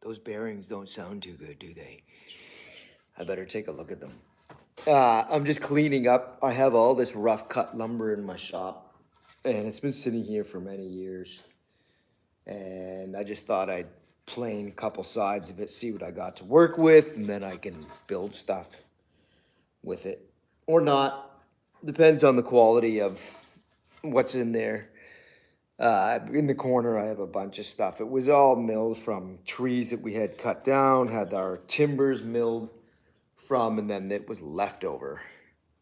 Those bearings don't sound too good, do they? I better take a look at them. I'm just cleaning up. I have all this rough cut lumber in my shop, and it's been sitting here for many years. And I just thought I'd plane a couple sides of it, see what I got to work with, and then I can build stuff with it. Or not. Depends on the quality of what's in there. In the corner, I have a bunch of stuff. It was all mills from trees that we had cut down, had our timbers milled from, and then it was leftover.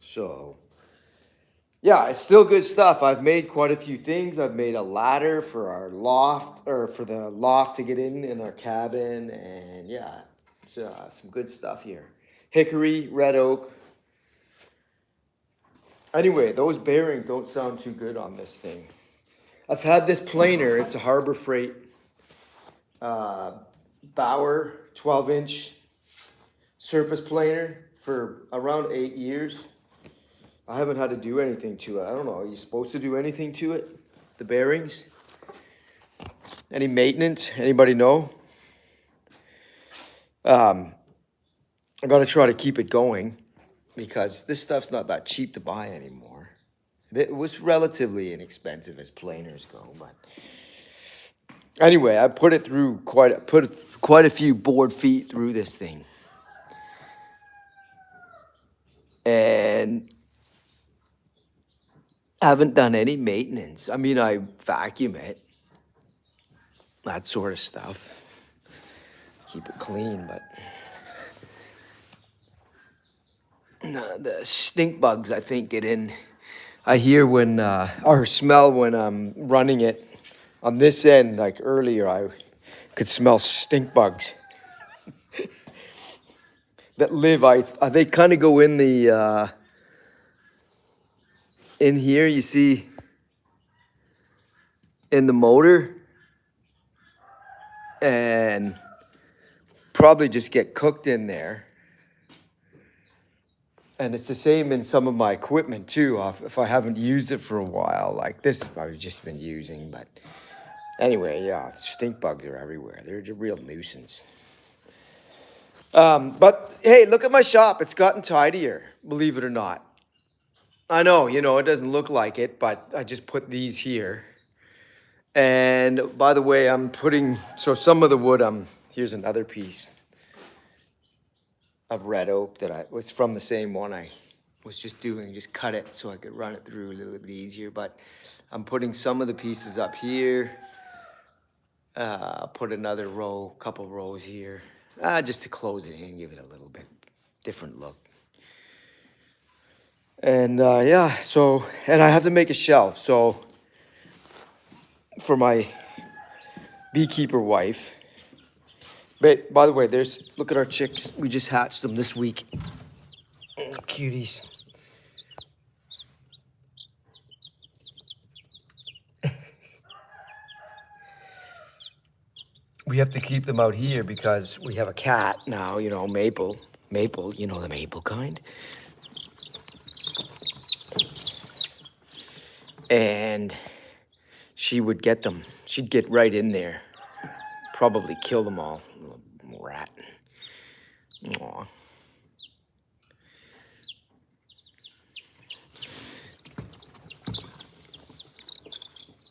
So, yeah, it's still good stuff. I've made quite a few things. I've made a ladder for our loft, or for the loft to get in our cabin, and yeah, it's some good stuff here. Hickory, red oak. Anyway, those bearings don't sound too good on this thing. I've had this planer. It's a Harbor Freight Bauer 12-inch surface planer for around 8 years. I haven't had to do anything to it. I don't know. Are you supposed to do anything to it? The bearings? Any maintenance? Anybody know? I got to try to keep it going because this stuff's not that cheap to buy anymore. It was relatively inexpensive as planers go, but anyway, I put it through quite a few board feet through this thing, and haven't done any maintenance. I mean, I vacuum it, that sort of stuff, keep it clean, but no, the stink bugs, I think, get in. I hear when, or smell when I'm running it on this end, like earlier, I could smell stink bugs that live, they kind of go in the, in here, you see, in the motor, and probably just get cooked in there. And it's the same in some of my equipment too, if I haven't used it for a while, like this I've just been using. But anyway, yeah, stink bugs are everywhere. They're a real nuisance. But hey, look at my shop. It's gotten tidier, believe it or not. I know, it doesn't look like it, but I just put these here. And by the way, so some of the wood, here's another piece of red oak that was from the same one I was just cut it so I could run it through a little bit easier. But I'm putting some of the pieces up here. Put another couple rows here, just to close it in, give it a little bit different look. And yeah, and I have to make a shelf. So for my beekeeper wife. But by the way, look at our chicks. We just hatched them this week. Oh, cuties. We have to keep them out here because we have a cat now, Maple. Maple, the maple kind. And she would get them. She'd get right in there. Probably kill them all. Little rat. Aw.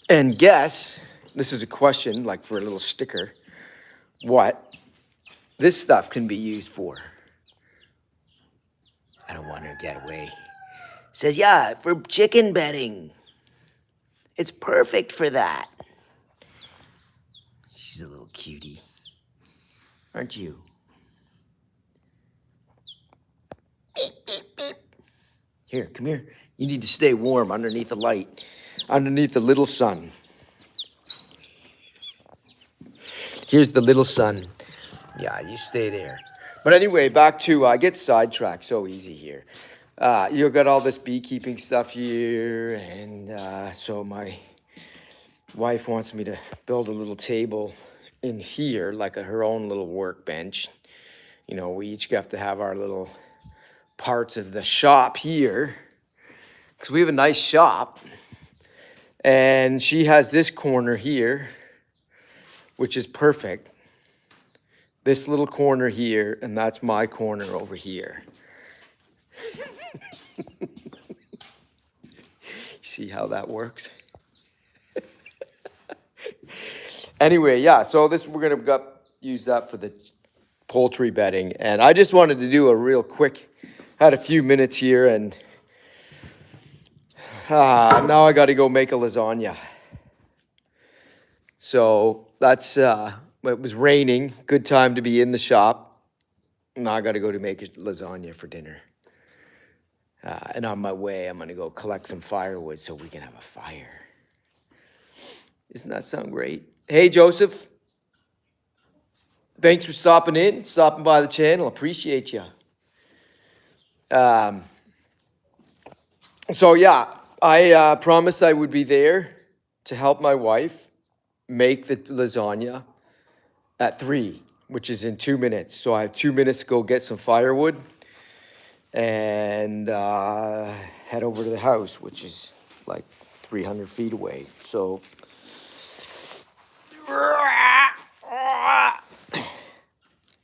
And guess, this is a question, like for a little sticker, what this stuff can be used for. I don't want her to get away. Says, yeah, for chicken bedding. It's perfect for that. She's a little cutie, aren't you? Beep, beep, beep. Here, come here. You need to stay warm underneath the light, underneath the little sun. Here's the little sun. Yeah, you stay there. But anyway, back to, I get sidetracked so easy here. You've got all this beekeeping stuff here, and so my wife wants me to build a little table in here, like her own little workbench. We each have to have our little parts of the shop here, because we have a nice shop. And she has this corner here, which is perfect. this little corner here, and that's my corner over here. See how that works? Anyway, yeah, so this we're gonna use that for the poultry bedding, and I just wanted to do a real quick, had a few minutes here, and now I got to go make a lasagna. So that's it was raining, good time to be in the shop. Now I got to go to make a lasagna for dinner. And on my way, I'm gonna go collect some firewood so we can have a fire. Doesn't that sound great? Hey, Joseph. Thanks for stopping by the channel. Appreciate you. So yeah, I promised I would be there to help my wife make the lasagna at 3, which is in 2 minutes. So I have 2 minutes to go get some firewood and head over to the house, which is like 300 feet away. So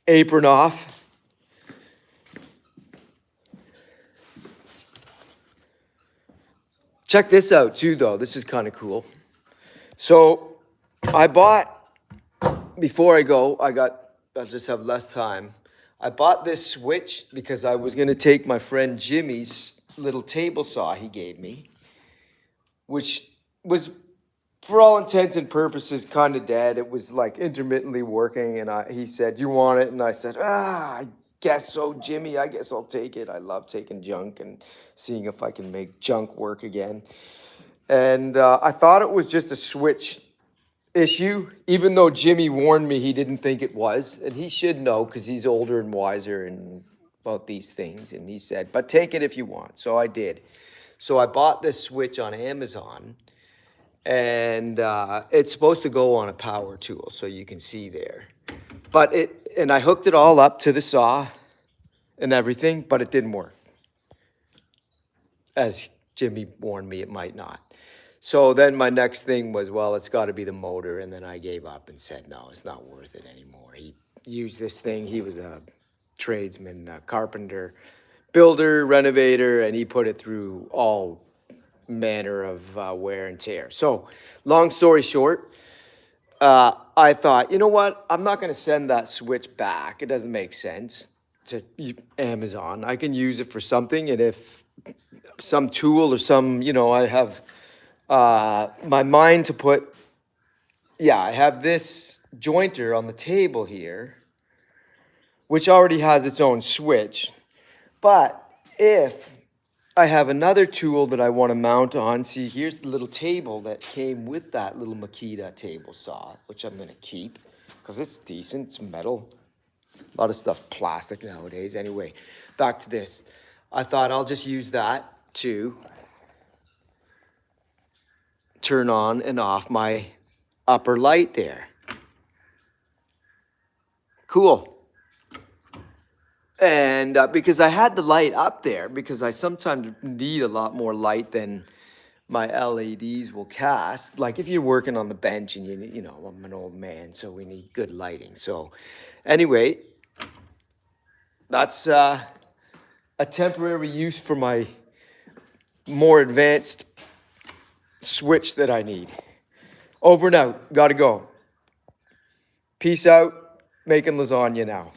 apron off. Check this out too, though. This is kind of cool. So I bought, before I go, I'll just have less time. I bought this switch because I was going to take my friend Jimmy's little table saw he gave me, which was, for all intents and purposes, kind of dead. It was like intermittently working, and he said, "You want it?" And I said, "I guess so, Jimmy. I guess I'll take it. I love taking junk and seeing if I can make junk work again." And I thought it was just a switch issue, even though Jimmy warned me he didn't think it was, and he should know because he's older and wiser and about these things. And he said, "But take it if you want." So I did. So I bought this switch on Amazon. And it's supposed to go on a power tool, so you can see there. But and I hooked it all up to the saw and everything, but it didn't work. As Jimmy warned me, it might not. So then my next thing was, well, it's got to be the motor. And then I gave up and said, no, it's not worth it anymore. He used this thing. He was a tradesman, a carpenter, builder, renovator, and he put it through all manner of wear and tear. So long story short, I thought, you know what? I'm not going to send that switch back. It doesn't make sense to Amazon. I can use it for something. And if some tool or some, I have my mind to put, I have this jointer on the table here, which already has its own switch. But if I have another tool that I want to mount on. See, here's the little table that came with that little Makita table saw, which I'm going to keep because it's decent. It's metal. A lot of stuff plastic nowadays. Anyway, back to this. I thought I'll just use that to turn on and off my upper light there. Cool. And because I had the light up there, because I sometimes need a lot more light than my LEDs will cast. Like if you're working on the bench and I'm an old man, so we need good lighting. So anyway, that's a temporary use for my more advanced switch that I need. Over and out. Gotta go. Peace out. Making lasagna now.